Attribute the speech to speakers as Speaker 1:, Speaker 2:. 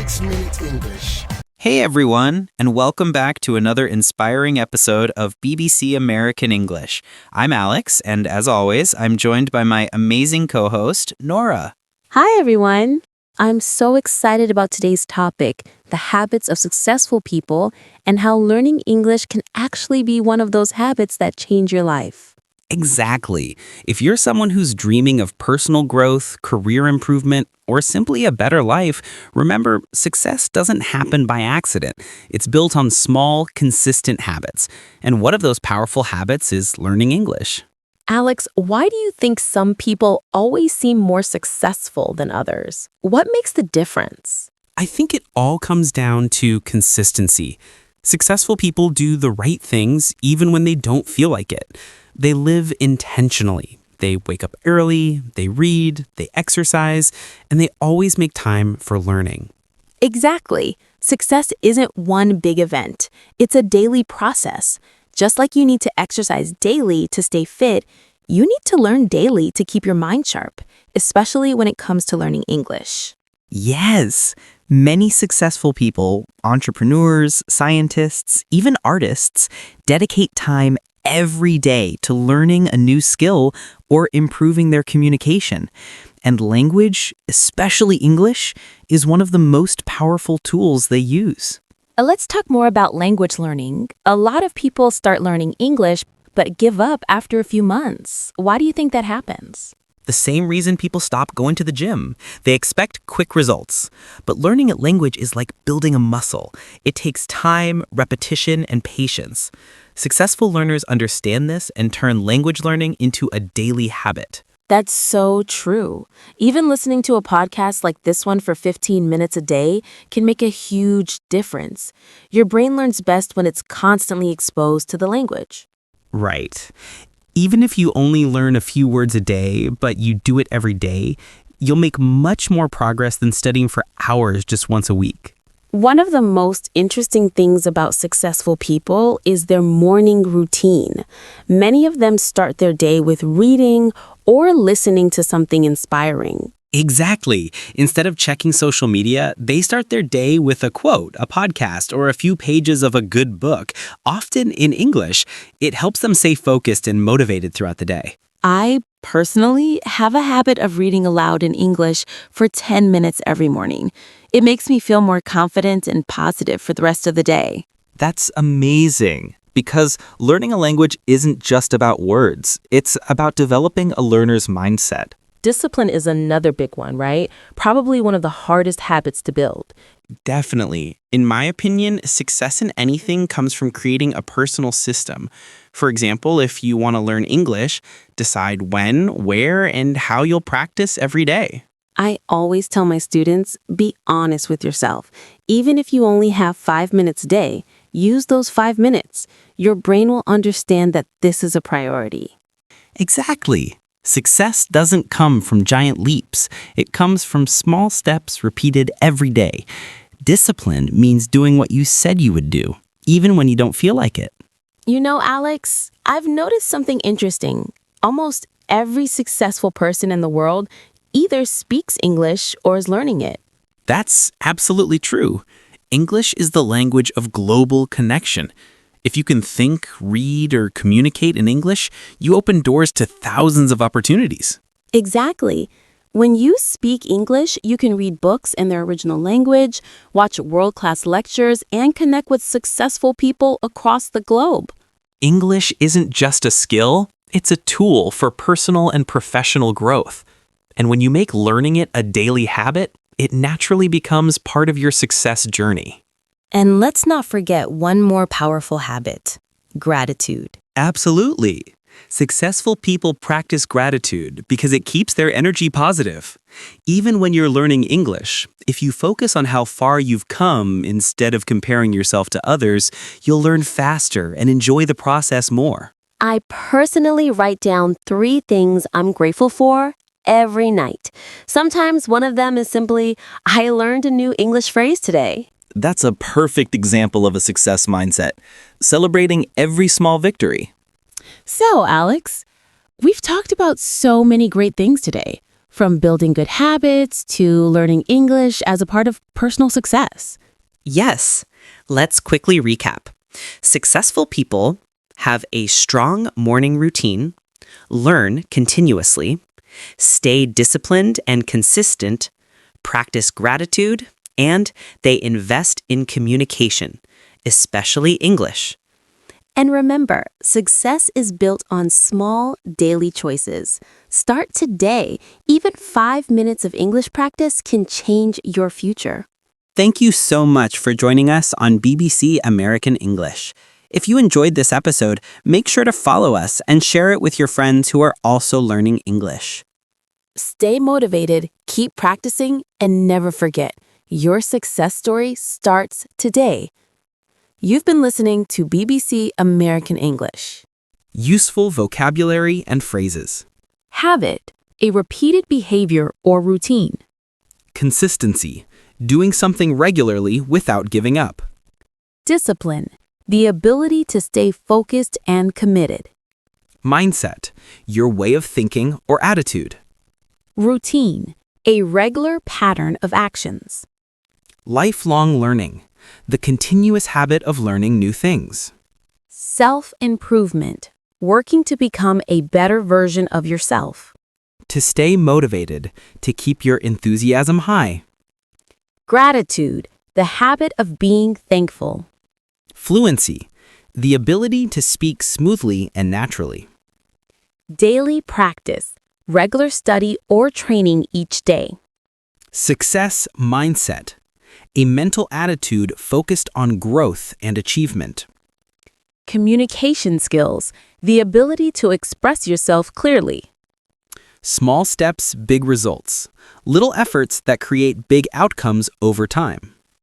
Speaker 1: 6-Minute English.
Speaker 2: Hey everyone, and welcome back to another inspiring episode of BBC American English. I'm Alex, and as always, I'm joined by my amazing co-host, Nora.
Speaker 3: Hi, everyone. I'm so excited about today's topic, the habits of successful people, and how learning English can actually be one of those habits that change your life.
Speaker 2: Exactly. If you're someone who's dreaming of personal growth, career improvement, or simply a better life, remember, success doesn't happen by accident. It's built on small, consistent habits. And one of those powerful habits is learning English.
Speaker 3: Alex, why do you think some people always seem more successful than others? What makes the difference?
Speaker 4: I think it all comes down to consistency. Successful people do the right things even when they don't feel like it. They live intentionally. They wake up early, they read, they exercise, and they always make time for learning.
Speaker 3: Exactly. Success isn't one big event. It's a daily process. Just like you need to exercise daily to stay fit, you need to learn daily to keep your mind sharp, especially when it comes to learning English.
Speaker 5: Yes, many successful people, entrepreneurs, scientists, even artists, dedicate time every day to learning a new skill or improving their communication. And language, especially English, is one of the most powerful tools they use.
Speaker 3: Let's talk more about language learning. A lot of people start learning English but give up after a few months. Why do you think that happens?
Speaker 5: The same reason people stop going to the gym. They expect quick results. But learning a language is like building a muscle. It takes time, repetition, and patience. Successful learners understand this and turn language learning into a daily habit.
Speaker 3: That's so true. Even listening to a podcast like this one for 15 minutes a day can make a huge difference. Your brain learns best when it's constantly exposed to the language.
Speaker 4: Right. Even if you only learn a few words a day, but you do it every day, you'll make much more progress than studying for hours just once a week.
Speaker 3: One of the most interesting things about successful people is their morning routine. Many of them start their day with reading or listening to something inspiring.
Speaker 4: Exactly. Instead of checking social media, they start their day with a quote, a podcast, or a few pages of a good book, often in English. It helps them stay focused and motivated throughout the day.
Speaker 3: I personally have a habit of reading aloud in English for 10 minutes every morning. It makes me feel more confident and positive for the rest of the day.
Speaker 5: That's amazing, because learning a language isn't just about words. It's about developing a learner's mindset.
Speaker 3: Discipline is another big one, right? Probably one of the hardest habits to build.
Speaker 4: Definitely. In my opinion, success in anything comes from creating a personal system. For example, if you want to learn English, decide when, where, and how you'll practice every day.
Speaker 3: I always tell my students, be honest with yourself. Even if you only have 5 minutes a day, use those 5 minutes. Your brain will understand that this is a priority.
Speaker 4: Exactly. Success doesn't come from giant leaps. It comes from small steps repeated every day. Discipline means doing what you said you would do, even when you don't feel like it.
Speaker 3: You know, Alex, I've noticed something interesting. Almost every successful person in the world either speaks English or is learning it.
Speaker 4: That's absolutely true. English is the language of global connection. If you can think, read, or communicate in English, you open doors to thousands of opportunities.
Speaker 3: Exactly. When you speak English, you can read books in their original language, watch world-class lectures, and connect with successful people across the globe.
Speaker 4: English isn't just a skill, it's a tool for personal and professional growth. And when you make learning it a daily habit, it naturally becomes part of your success journey.
Speaker 6: And let's not forget one more powerful habit, gratitude.
Speaker 4: Absolutely. Successful people practice gratitude because it keeps their energy positive. Even when you're learning English, if you focus on how far you've come instead of comparing yourself to others, you'll learn faster and enjoy the process more.
Speaker 7: I personally write down 3 things I'm grateful for every night. Sometimes one of them is simply, I learned a new English phrase today.
Speaker 5: That's a perfect example of a success mindset, celebrating every small victory.
Speaker 3: So, Alex, we've talked about so many great things today. from building good habits to learning English as a part of personal success.
Speaker 5: Yes, let's quickly recap. Successful people have a strong morning routine, learn continuously, stay disciplined and consistent, practice gratitude, and they invest in communication, especially English.
Speaker 3: And remember, success is built on small, daily choices. Start today. Even 5 minutes of English practice can change your future.
Speaker 4: Thank you so much for joining us on BBC American English. If you enjoyed this episode, make sure to follow us and share it with your friends who are also learning English.
Speaker 3: Stay motivated, keep practicing, and never forget, your success story starts today. You've been listening to BBC American English.
Speaker 2: Useful vocabulary and phrases.
Speaker 3: Habit, a repeated behavior or routine.
Speaker 2: Consistency, doing something regularly without giving up.
Speaker 3: Discipline, the ability to stay focused and committed.
Speaker 2: Mindset, your way of thinking or attitude.
Speaker 3: Routine, a regular pattern of actions.
Speaker 2: Lifelong learning, the continuous habit of learning new things.
Speaker 3: Self-improvement, working to become a better version of yourself.
Speaker 2: To stay motivated, to keep your enthusiasm high.
Speaker 3: Gratitude, the habit of being thankful.
Speaker 2: Fluency, the ability to speak smoothly and naturally.
Speaker 3: Daily practice, regular study or training each day.
Speaker 2: Success mindset, a mental attitude focused on growth and achievement.
Speaker 3: Communication skills, the ability to express yourself clearly.
Speaker 2: Small steps, big results. Little efforts that create big outcomes over time.